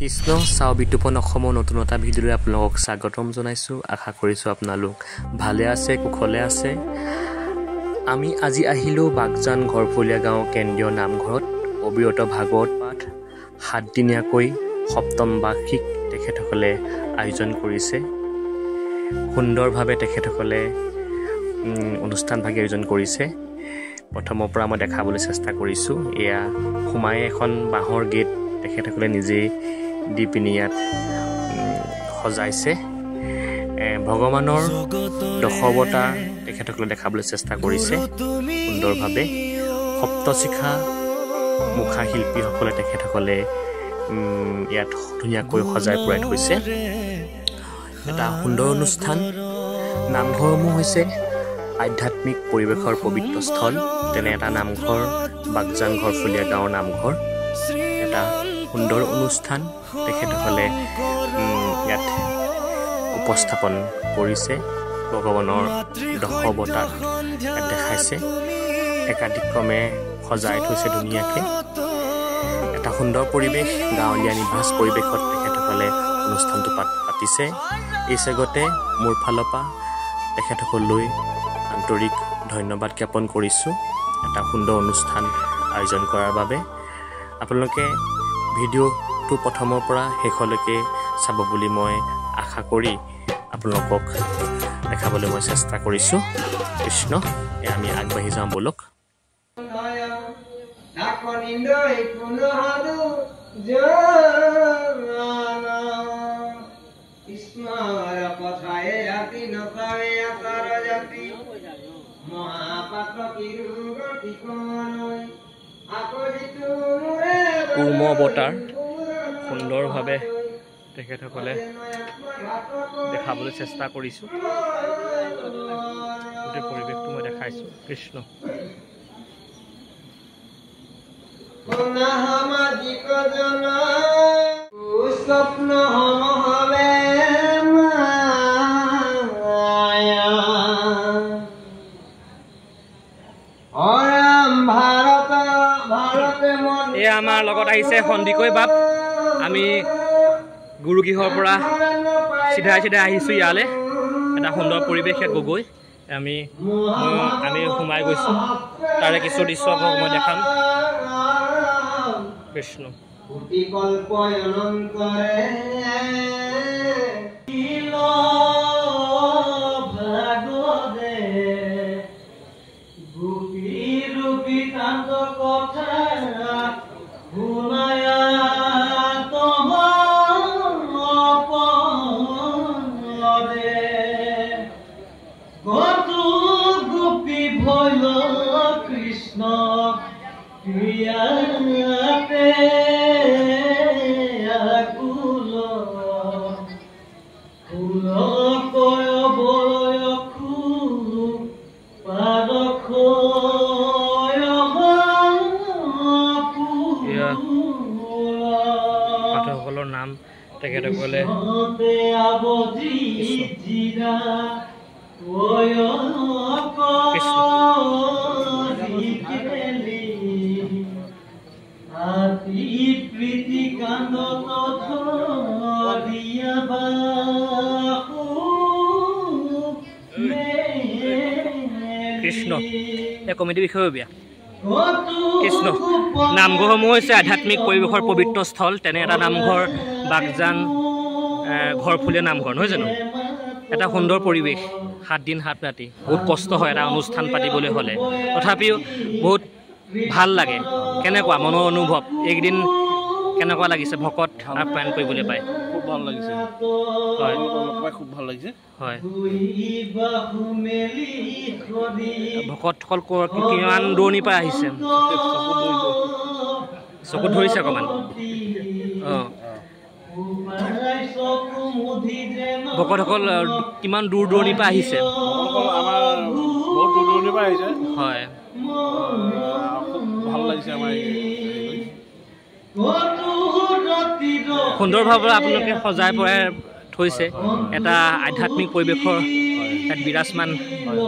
কৃষ্ণ চাও বিতুপন অসমৰ নতুন এটা ভিডিঅ'লৈ আপোনালোকক স্বাগতম জনাইছোঁ। আশা কৰিছোঁ আপোনালোক ভালে আছে, কুশলে আছে। আমি আজি আহিলোঁ বাগজান ঘৰফলীয়া গাঁও কেন্দ্ৰীয় নামঘৰত অবিৰত ভাগৱত পাঠ 7 দিনীয়াকৈ সপ্তম বাৰ্ষিক তেখেতসকলে আয়োজন কৰিছে। সুন্দৰভাৱে তেখেতসকলে অনুষ্ঠানভাগি আয়োজন কৰিছে। প্ৰথমৰ পৰা মই দেখাবলৈ চেষ্টা কৰিছোঁ। এয়া সোমাই এখন বাঁহৰ গেট তেখেতসকলে নিজেই দি পিনি ইয়াত সজাইছে। ভগৱানৰ দশাৱতাৰ তেখেতসকলে দেখাবলৈ চেষ্টা কৰিছে সুন্দৰভাৱে। সপ্তশিখা মুখা শিল্পীসকলে তেখেতসকলে ইয়াত ধুনীয়াকৈ সজাই পৰাই থৈছে। এটা সুন্দৰ অনুষ্ঠান। নামঘৰসমূহ হৈছে আধ্যাত্মিক পৰিৱেশৰ পবিত্ৰ স্থল। তেনে এটা নামঘৰ বাগজান ঘৰফলীয়া গাঁৱৰ নামঘৰ। এটা সুন্দৰ অনুষ্ঠান তেখেতসকলে ইয়াত উপস্থাপন কৰিছে। ভগৱানৰ দশাৱতাৰ ইয়াত দেখাইছে। একাধিক্ৰমে সজাই থৈছে ধুনীয়াকৈ। এটা সুন্দৰ পৰিৱেশ, গাঁৱলীয়া নিভাঁজ পৰিৱেশত তেখেতসকলে অনুষ্ঠানটো পাতিছে। এই চেগতে মোৰ ফালৰ পৰা তেখেতসকললৈ আন্তৰিক ধন্যবাদ জ্ঞাপন কৰিছোঁ এটা সুন্দৰ অনুষ্ঠান আয়োজন কৰাৰ বাবে। আপোনালোকে ভিডিঅ'টো প্ৰথমৰ পৰা শেষলৈকে চাব বুলি মই আশা কৰি আপোনালোকক দেখাবলৈ মই চেষ্টা কৰিছোঁ। কৃষ্ণ, আমি আগবাঢ়ি যাওঁ বলক। কুৰ্ম অৱতাৰ সুন্দৰভাৱে তেখেতসকলে দেখাবলৈ চেষ্টা কৰিছোঁ। গোটেই পৰিৱেশটো মই দেখাইছোঁ। কৃষ্ণ এয়া আমাৰ লগত আহিছে সন্দিকৈ বাপ। আমি গুৰুগৃহৰ পৰা চিধাই আহিছোঁ ইয়ালৈ। এটা সুন্দৰ পৰিৱেশ ইয়াত গগৈ আমি সোমাই গৈছোঁ। তাৰে কিছু দৃশ্য মই দেখাম। কৃষ্ণ পাঠকসকলৰ নাম তেখেতসকলে কৃষ্ণ এই কমিটিৰ বিষয়ে বিয়া কৃষ্ণ নামঘৰসমূহ হৈছে আধ্যাত্মিক পৰিৱেশৰ পবিত্ৰ স্থল। তেনে এটা নামঘৰ বাগজান ঘৰফলীয়া নামঘৰ, নহয় জানো? এটা সুন্দৰ পৰিৱেশ। 7 দিন 7 ৰাতি বহুত কষ্ট হয় এটা অনুষ্ঠান পাতিবলৈ হ'লে, তথাপিও বহুত ভাল লাগে। কেনেকুৱা মনৰ অনুভৱ এইকেইদিন কেনেকুৱা লাগিছে ভকত আপ্যায়ন কৰিবলৈ পাই? খুব ভাল লাগিছে। হয়, খুব ভাল লাগিছে। হয়। ভকতসকল কিমান দূৰণিৰ পৰা আহিছে? চকুত ধৰিছে অকণমান। অঁ, ভকতসকল কিমান দূৰ দূৰণিৰ পৰা আহিছে? আমাৰ বহুত দূৰ দূৰণিৰ পৰা আহিছে। হয়, খুব ভাল লাগিছে আমাৰ। সুন্দৰভাৱে আপোনালোকে সজাই পৰাই থৈছে। এটা আধ্যাত্মিক পৰিৱেশৰ ইয়াত বিৰাজমান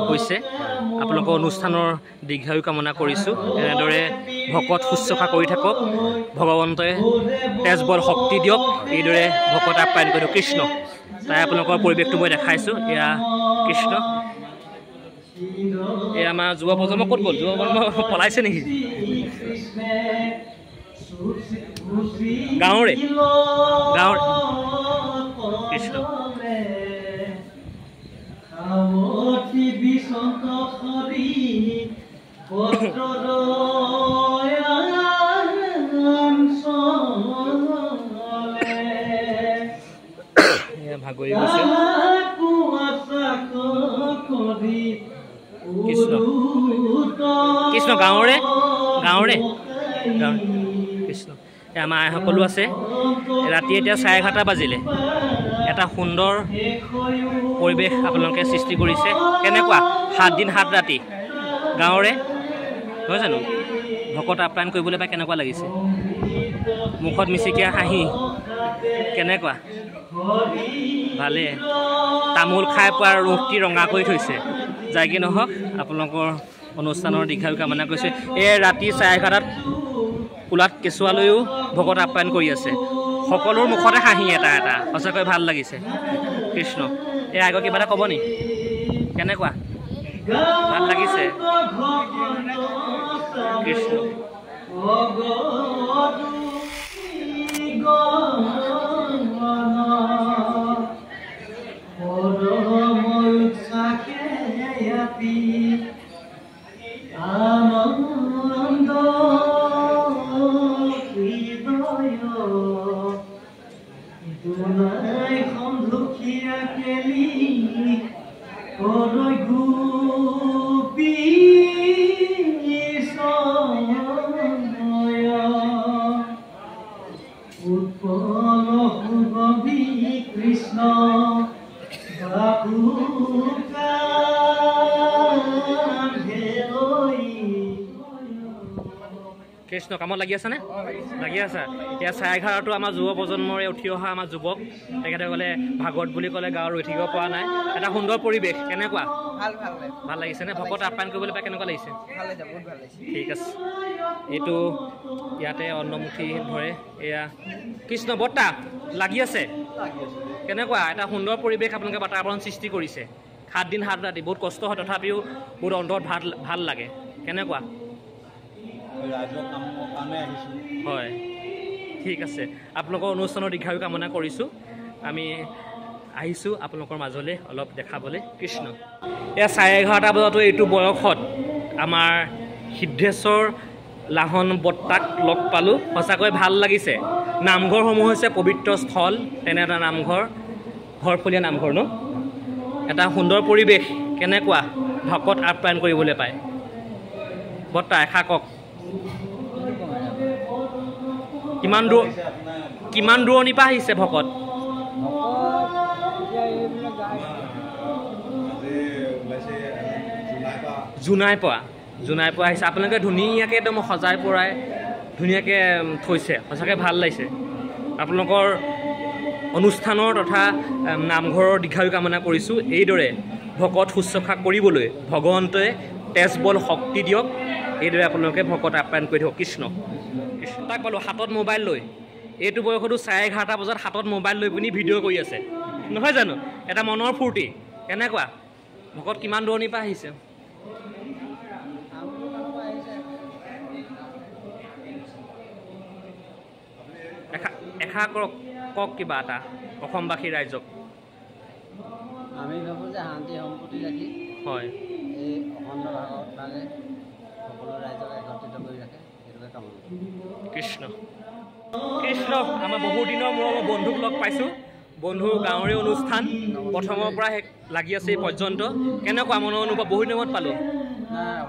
হৈছে। আপোনালোকৰ অনুষ্ঠানৰ দীৰ্ঘায়ু কামনা কৰিছোঁ। এনেদৰে ভকত শুশ্ৰূষা কৰি থাকক, ভগৱন্তই তেজ বল শক্তি দিয়ক, এইদৰে ভকত আপ্যায়ন কৰি কৃষ্ণ। তাই আপোনালোকৰ পৰিৱেশটো মই দেখাইছোঁ। এয়া কৃষ্ণ, এয়া আমাৰ যুৱ প্ৰজন্ম ক'ত গ'ল? যুৱ প্ৰজন্ম পলাইছে নেকি? গাঁৱৰে কৃষ্ণ। ভাগৰি গৈছে কৃষ্ণ। কৃষ্ণ গাঁৱৰে কৃষ্ণ। আমাৰ আইসকলো আছে। ৰাতি এতিয়া 11:30 বাজিলে। এটা সুন্দৰ পৰিৱেশ আপোনালোকে সৃষ্টি কৰিছে। কেনেকুৱা 7 দিন 7 ৰাতি গাঁৱৰে, নহয় জানো? ভকত আপ্যায়ন কৰিবলৈ পাই কেনেকুৱা লাগিছে? মুখত মিচিকীয়া হাঁহি, কেনেকুৱা? ভালে। তামোল খাই পোৱাৰ ৰূপটি ৰঙা কৰি থৈছে। যাই কি নহওক, আপোনালোকৰ অনুষ্ঠানৰ দীৰ্ঘায়ু কামনা কৰিছে। এই ৰাতি 11:30 কোলাত কেঁচুৱালৈও ভকত আপ্যায়ন কৰি আছে। সকলোৰ মুখতে হাঁহি এটা এটা, সঁচাকৈ ভাল লাগিছে। কৃষ্ণ। এই আগৰ কিবা এটা ক'ব নি? কেনেকুৱা ভাল লাগিছে? কৃষ্ণ। কৃষ্ণ কামত লাগি আছেনে? লাগি আছা? এতিয়া 11:30টো আমাৰ যুৱ প্ৰজন্মৰে উঠি অহা আমাৰ যুৱক, তেখেতে ক'লে ভাগৱত বুলি ক'লে গাঁৱত ৰৈ থাকিব পৰা নাই। এটা সুন্দৰ পৰিৱেশ, কেনেকুৱা? ভাল লাগিছেনে? ভকত আপ্যায়ন কৰিবলৈ পাই কেনেকুৱা লাগিছে? ঠিক আছে। এইটো ইয়াতে অন্নমুঠি ধৰে। এয়া কৃষ্ণ বৰ্তা লাগি আছে। কেনেকুৱা এটা সুন্দৰ পৰিৱেশ আপোনালোকে বাতাবৰণ সৃষ্টি কৰিছে। 7 দিন 7 ৰাতি বহুত কষ্ট হয়, তথাপিও বহুত অন্তৰত ভাল লাগে। কেনেকুৱা? হয়, ঠিক আছে। আপোনালোকৰ অনুষ্ঠানৰ দীৰ্ঘায়ু কামনা কৰিছোঁ। আমি আহিছোঁ আপোনালোকৰ মাজলৈ অলপ দেখাবলৈ। কৃষ্ণ। এয়া 11:30 বজাতো এইটো বয়সত আমাৰ সিদ্ধেশ্বৰ লাহন বৰ্তাক লগ পালোঁ। সঁচাকৈ ভাল লাগিছে। নামঘৰসমূহ হৈছে পবিত্ৰ স্থল, তেনে এটা নামঘৰ, ঘৰফলীয়া নামঘৰ ন? এটা সুন্দৰ পৰিৱেশ। কেনেকুৱা ভকত আপ্যায়ন কৰিবলৈ পায়? বৰ্তা এষাৰ কওক। কিমান দূৰণিৰ পৰা আহিছে ভকত? জোনাই পৰা আহিছে। আপোনালোকে ধুনীয়াকৈ একদম সজাই পৰাই ধুনীয়াকৈ থৈছে। সঁচাকৈ ভাল লাগিছে। আপোনালোকৰ অনুষ্ঠানৰ তথা নামঘৰৰ দীৰ্ঘায়ু কামনা কৰিছোঁ। এইদৰে ভকত শুশ্ৰূষা কৰিবলৈ ভগৱন্তই তেজ বল শক্তি দিয়ক। এইদৰে আপোনালোকে ভকত আপ্যায়ন কৰি থাকক। কৃষ্ণ। কৃষ্ণ। তাক পালোঁ হাতত মোবাইল লৈ। এইটো বয়সতো 11:30 বজাত হাতত মোবাইল লৈ পিনি ভিডিঅ' কৰি আছে, নহয় জানো? এটা মনৰ ফূৰ্তি। কেনেকুৱা ভকত কিমান দূৰণিৰ পৰা আহিছে? এষাৰ কওক কিবা এটা অসমবাসী ৰাইজক। আমি ভাবোঁ যে শান্তি সম্প্ৰীতি ৰাখি হয় এই অখণ্ড ভাগত ভাগে সকলো ৰাইজক একত্ৰিত কৰি ৰাখে, সেইটোকে কামনা। কৃষ্ণ। কৃষ্ণ। আমাৰ বহুত দিনৰ মূৰত বন্ধুক লগ পাইছোঁ। বন্ধু গাঁৱৰে অনুষ্ঠান প্ৰথমৰ পৰা লাগি আছে এই পৰ্যন্ত। কেনেকুৱা মনৰ অনুভৱ? বহুত দিনত পালোঁ।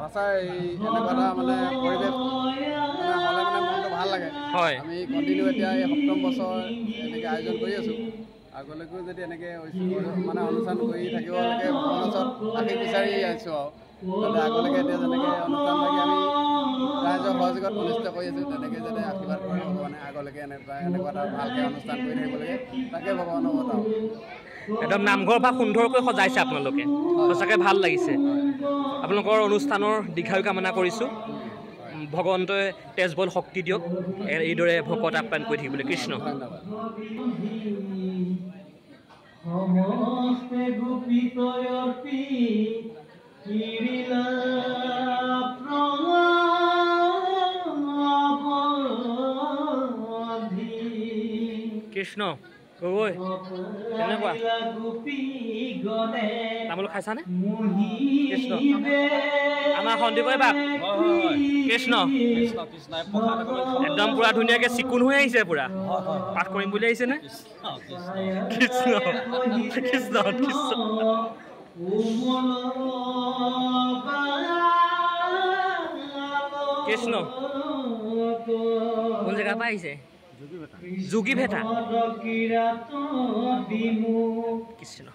সঁচাই এনেকুৱা এটা মানে পৰিৱেশ হ'লে মানে মনটো ভাল লাগে। হয়, আমি কণ্টিনিউ এতিয়া এই 7ম বছৰ এনেকৈ আয়োজন কৰি আছোঁ। আগলৈকেও যদি এনেকৈ মানে অনুষ্ঠান কৰি থাকিবলৈকে ভগৱানৰ ওচৰত আশীষ বিচাৰি আহিছোঁ আৰু যাতে আগলৈকে এতিয়া যেনেকৈ অনুষ্ঠান থাকি আমি ৰাইজৰ সহযোগত অনুষ্ঠিত কৰি আছোঁ, তেনেকৈ যাতে আশীৰ্বাদ কৰে ভগৱানে আগলৈকে এনেকুৱা এটা ভালকৈ অনুষ্ঠান কৰি থাকিব লাগে, তাকে ভগৱানৰ ওচৰত আৰু। একদম নামঘৰ ভাগ সুন্দৰকৈ সজাইছে আপোনালোকে সঁচাকৈ ভাল লাগিছে আপোনালোকৰ অনুষ্ঠানৰ দীৰ্ঘায়ু কামনা কৰিছোঁ ভগৱন্তই তেজবল শক্তি দিয়ক এইদৰে ভকত আপ্যায়ন কৰি থাকিবলৈ কৃষ্ণ সমস্তে গোপিতয়পি কিৰিলা কৃষ্ণ ঐ কেনেকুৱা তামোল খাইছানে কৃষ্ণ আমাৰ সন্দীপই বাপ কৃষ্ণ একদম পুৰা ধুনীয়াকৈ চিকুণ হৈ আহিছে পুৰা পাঠ কৰিম বুলি আহিছে নে কৃষ্ণ কৃষ্ণ কৃষ্ণ কৃষ্ণ কোন জেগাৰ পৰা আহিছে যোগী ভেটা কৃষ্ণ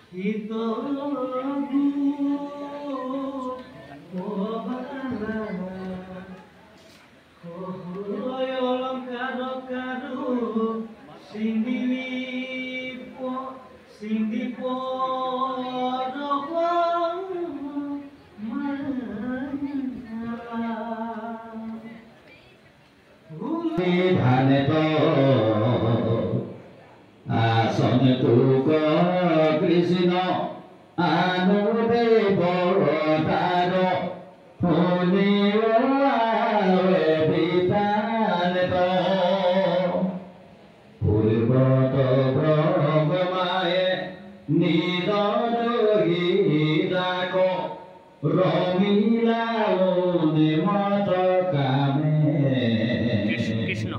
আসন তুক কৃষ্ণ আনুদেৱ তাৰ পূৰ্বত ব্ৰহ্মায়ে নিদাক ৰমিলা নিমত কামে কৃষ্ণ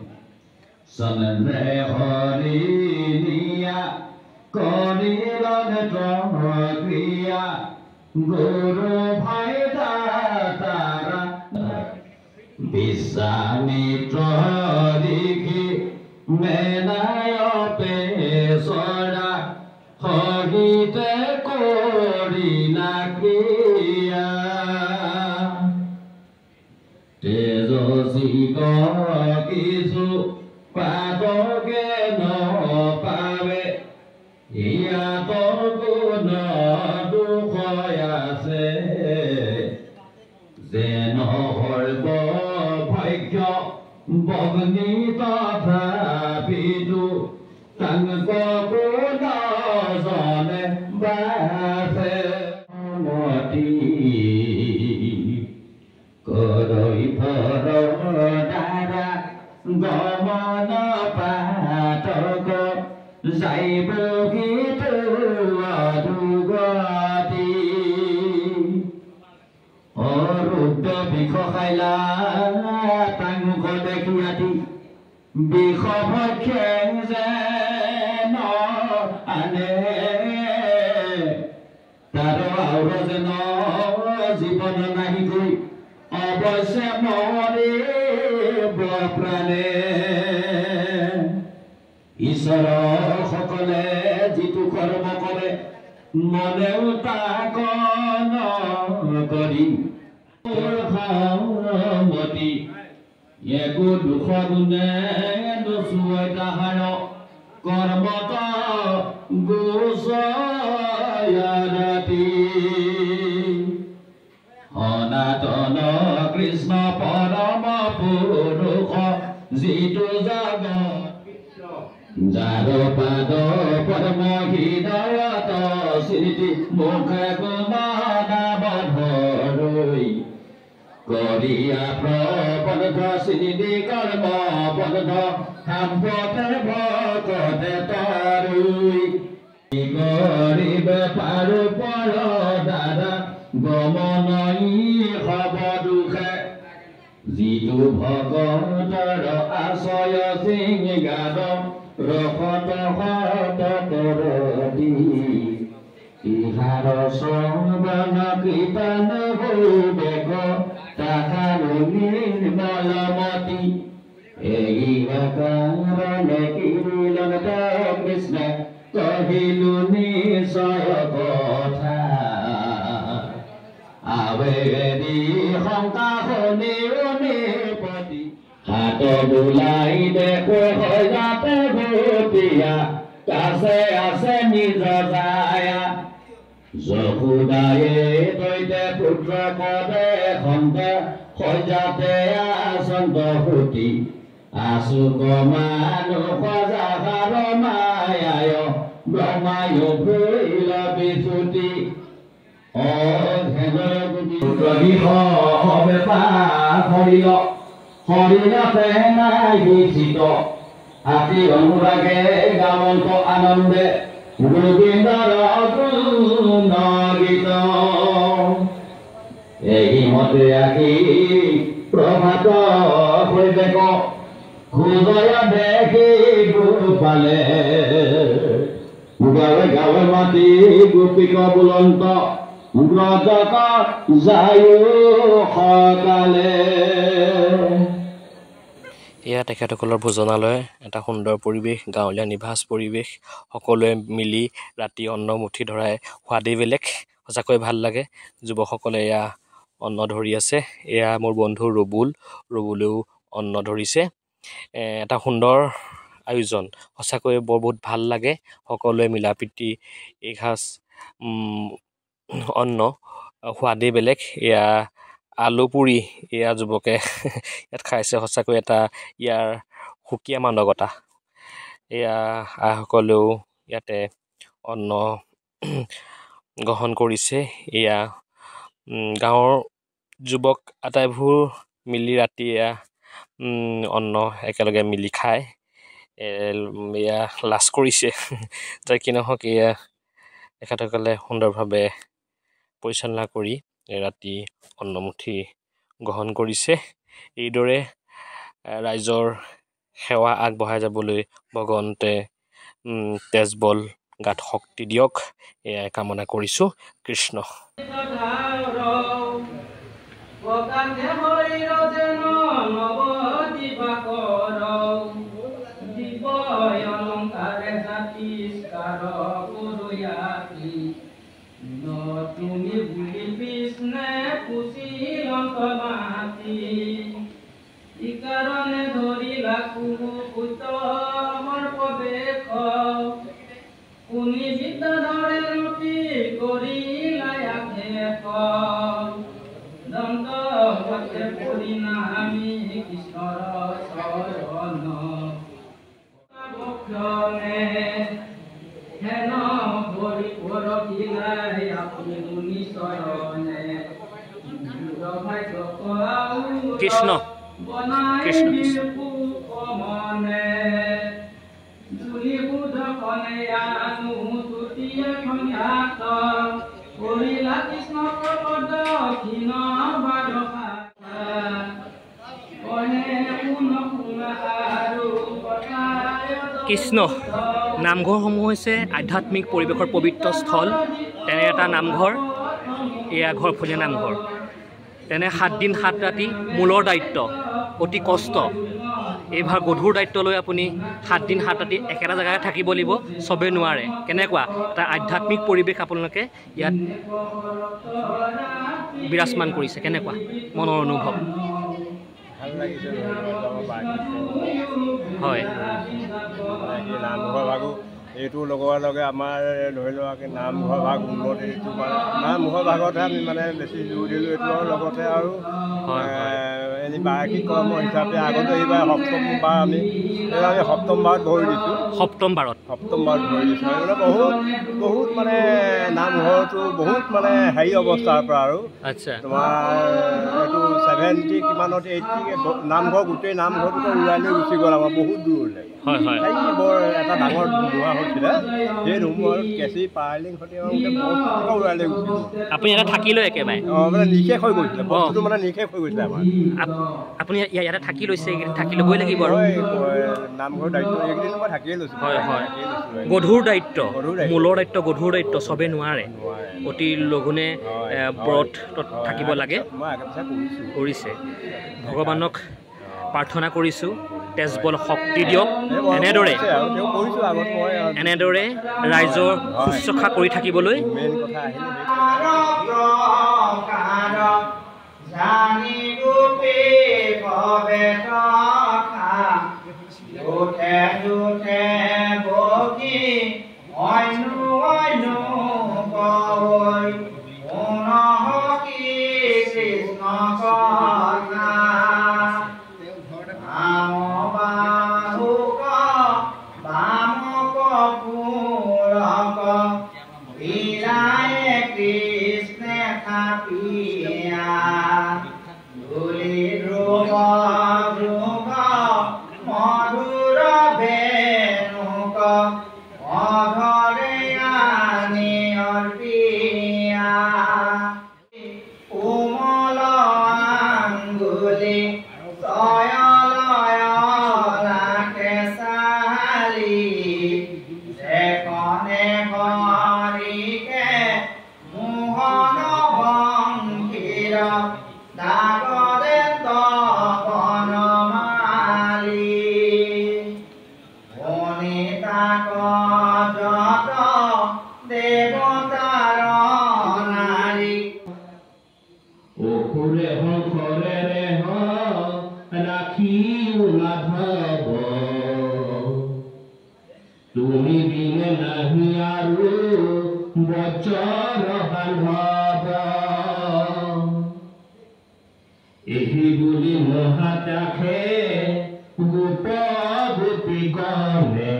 সনন্দে হৰি নিয়া কৰিলন ক্ৰিয়া গুৰু ভাই তাৰা বিশ্বামিত্ৰ লিখি মেনায়তে চৰা হৰিতে কৰিলা ক্ৰিয়া তেজসী কিছু পাদকে নপাবে ইয়াতৰ গুণ দুখ আছে যেন সৰ্ব ভাগ্য বগ্নি তথাপিতো তাংক গুণ জনে বাছে মতি কৰৈ ভৰ দ্বাৰা গমন পাতক যাইব গীত দুগতি অৰুদ্ৰ বিষ খাইলা তাংক দেখি আদি বিষ ভক্ষে যেন আনে তাৰ আউৰ যেন জীৱন নাহি গৈ অৱশ্যে মৰে প্ৰাণে ঈশ্বৰ সকলে যিটো কৰ্ম কৰে মনেও তাক নকৰি মতি একো দুখ গুণে নচুৱাই তাহাৰ কৰ্মত গোচয়াতি সনাতন কৃষ্ণ পৰম পুৰুষ যিটো জগত যাৰ পাদ পৰম হৃদয়ত স্মৃতি মুখে গুণাবধৰৈ কৰিয়া প্ৰবন্ধ স্মৃতি কৰ্ম বন্ধ সাম্পতে ভকতে তৰুই গৰিব পাৰো পৰ দ্বাৰা গমনই হব দুখে যিটো ভগতৰ আশ্ৰয় সিংগাৰ ৰসত হত কৰদি ইহাৰ শ্ৰৱণ কীৰ্তন বেগ তাহাৰ নিৰ্মলমতি এই কাৰণে কিৰিলন কৃষ্ণ কহিলো নিশ্চয় কথা আবেদি শংকা শুনি হাত বোলাই দেখো যাতে ভূপিয়া কাছে আছে নিজ ছায়া যশোদায়ে তৈতে পুত্ৰ পদে খন্ত সজাতে আচন্ত সুতি আছো মানুহ সজাহাৰ মায়ায় ব্ৰহ্মায় ভৈল বিচুতি হৰিণতে নাই বিচিত আতি অনুৰাগে গামন্ত আনন্দে গোবিন্দৰ গীত এই মতে আহি প্ৰভাত পৰিৱেশ হৃদয় দেখি গোপালে গাঁৱে গাঁৱে মাতি গোপিক বুলন্ত ব্ৰজক যায়ো সকালে এয়া তেখেতসকলৰ ভোজনালয় এটা সুন্দৰ পৰিৱেশ গাঁৱলীয়া নিভাঁজ পৰিৱেশ সকলোৱে মিলি ৰাতি অন্ন মুঠি ধৰাই সোৱাদেই বেলেগ সঁচাকৈ ভাল লাগে যুৱকসকলে এয়া অন্ন ধৰি আছে এয়া মোৰ বন্ধু ৰবুলেও অন্ন ধৰিছে এটা সুন্দৰ আয়োজন সঁচাকৈ বহুত ভাল লাগে সকলোৱে মিলাপ্ৰীতি এসাঁজ অন্ন সোৱাদেই বেলেগ এয়া আলু পুৰি এয়া যুৱকে ইয়াত খাইছে সঁচাকৈ এটা ইয়াৰ সুকীয়া মাদকতা এয়া আইসকলেও ইয়াতে অন্ন গ্ৰহণ কৰিছে এয়া গাঁৱৰ যুৱক আটাইবোৰ মিলি ৰাতি এয়া অন্ন একেলগে মিলি খায় এয়া লাজ কৰিছে যাৰ কি নহওক এয়া তেখেতসকলে সুন্দৰভাৱে পৰিচালনা কৰি ৰাতি অন্নমুঠি গ্ৰহণ কৰিছে এইদৰে ৰাইজৰ সেৱা আগবঢ়াই যাবলৈ ভগৱন্তে তেজবল গাত শক্তি দিয়ক এয়াই কামনা কৰিছোঁ কৃষ্ণ তুমি বুলি কৃষ্ণে পুচিল মাতি ইকাৰণে ধৰিলা কুতমৰ প্ৰৱেশ কুনি বিদ্যাধৰে ৰুটি কৰিলা আশেষ দন্ত পথে পৰিণামী কৃষ্ণৰ চৰণ ভক্ষণে হেন ভৰি পৰকিলাই আপুনি চৰণে কৃষ্ণ কৃষ্ণ কৃষ্ণ নামঘৰসমূহ হৈছে আধ্যাত্মিক পৰিৱেশৰ পবিত্ৰ স্থল তেনে এটা নামঘৰ এয়া ঘৰফলীয়া নামঘৰ তেনে 7 দিন 7 ৰাতি মূলৰ দায়িত্ব অতি কষ্ট এইভাৰ গধুৰ দায়িত্ব লৈ আপুনি 7 দিন 7 ৰাতি একেটা জেগাতে থাকিব লাগিব সবে নোৱাৰে কেনেকুৱা এটা আধ্যাত্মিক পৰিৱেশ আপোনালোকে ইয়াত বিৰাজমান কৰিছে কেনেকুৱা মনৰ অনুভৱ ভাল লাগিছে হয় নামঘৰ ভাগো এইটো লগোৱাৰ লগে আমাৰ ধৰি লোৱা নামঘৰ ভাগ উন্নতি এইটো মানে নামঘৰ ভাগতহে আমি মানে বেছি জোৰ দিলোঁ এইটোৰ লগতে আৰু এনে বাৰ্ষিক কৰ্ম হিচাপে আগতে এইবাৰ সপ্তমবাৰ আমি সপ্তমবাৰত ভৰি দিছোঁ সপ্তমবাৰত ভৰি দিছোঁ মানে বহুত মানে নামঘৰটো বহুত মানে হেৰি অৱস্থাৰ পৰা আৰু আচ্ছা তোমাৰ এইটো 70 কিমানত 80 নামঘৰ গোটেই নামঘৰটোকে উৰাই লৈ গুচি গ'ল আমাৰ বহুত দূৰলৈ হয় হয় বৰ এটা ডাঙৰ ধুমুহা হৈছিলে সেই ধুমুহাত কেঁচি পাৰ্লিং সৈতে বহুত উৰাই লৈ গুচি গ'ল আপুনি ইয়াতে থাকিলে একেবাৰে মানে নিশেষ হৈ গৈছিলে বস্তুটো মানে নিশেষ হৈ গৈছিলে আমাৰ আপুনি ইয়াতে থাকি লৈছে এইকেইদিন থাকি ল'বই লাগিব আৰু নামঘৰ দায়িত্ব এইকেইদিন মই থাকিয়ে লৈছোঁ হয় হয় গধুৰ দায়িত্ব মূলৰ দায়িত্ব গধুৰ দায়িত্ব চবেই নোৱাৰে অতি লঘোণে ব্ৰতত থাকিব লাগে কৰিছে ভগৱানক প্ৰাৰ্থনা কৰিছোঁ তেজবল শক্তি দিয়ক এনেদৰে ৰাইজৰ শুশ্ৰূষা কৰি থাকিবলৈ জানি যত দেৱতাৰ নাৰী অসুৰে শংকৰেৰে ৰাখি মাধৱ তুমি বিনে নাহি আৰু বজ্ৰ বান্ধৱ এই বুলি মহাত্যাগে গোপ গোপী গণে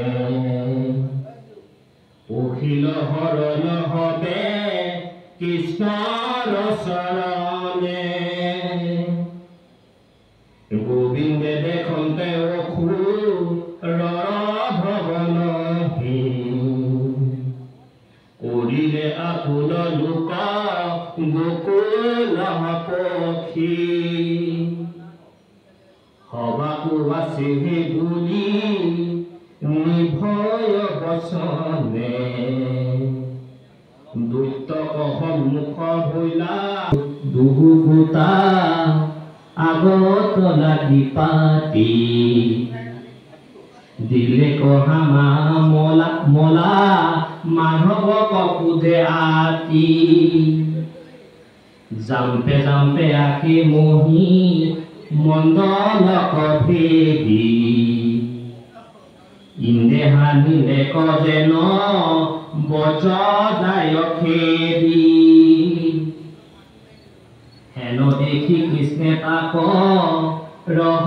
অখিল হৰণ হবে কৃষ্ণৰ চৰণে গোবিন্দে দেখন্তে অসুৰ ভৱন কৰিলে আকুল লোক গোকুল পক্ষী সবাকো আছে বুলি নিভয় বচনে দৈত্যক সন্মুখ হইলা দুহুতা আগত লাগি পাতি দিলে কহামা মলা মাধৱক সোধে আতি জাম্পে জাম্পে আখি মহি মণ্ডলক ভেদি ইন্দে হানিলে কজেন বজ্ৰদায়কেদি হেন দেখি কৃষ্ণে তাক ৰহ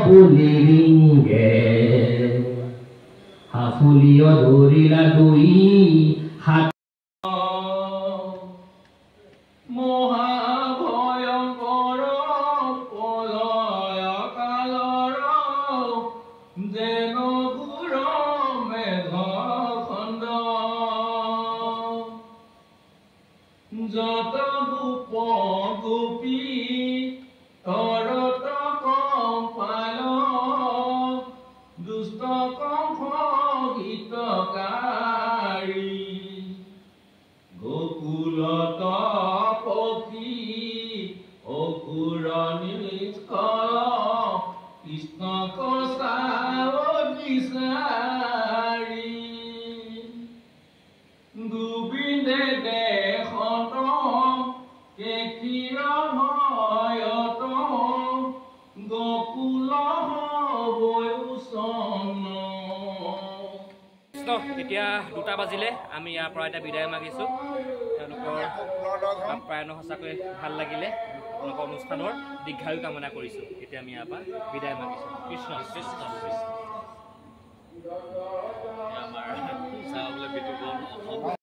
বুলি ৰিংগে হাফুলিয় ধৰিলা দুই হাত মহাভয়ংকৰ প্ৰলয় কালৰ যেন ঘোৰ মেঘখণ্ড যত গোপ গোপী তৰত কম্পাল দুষ্ট কম্ফ গীতকাৰী গোকুলত পক্ষী অসুৰ নিষ্কল কৃষ্ণক চাও বিচাৰি গোবিন্দে দেখত কেকিৰ ভয়ত গোকুল হৈ উচন এতিয়া 2টা বাজিলে আমি ইয়াৰ পৰা এটা বিদায় মাগিছোঁ তেওঁলোকৰ প্ৰায়নো সঁচাকৈ ভাল লাগিলে তেওঁলোকৰ অনুষ্ঠানৰ দীৰ্ঘায়ু কামনা কৰিছোঁ এতিয়া আমি ইয়াৰ পৰা বিদায় মাগিছোঁ কৃষ্ণ কৃষ্ণ কৃষ্ণ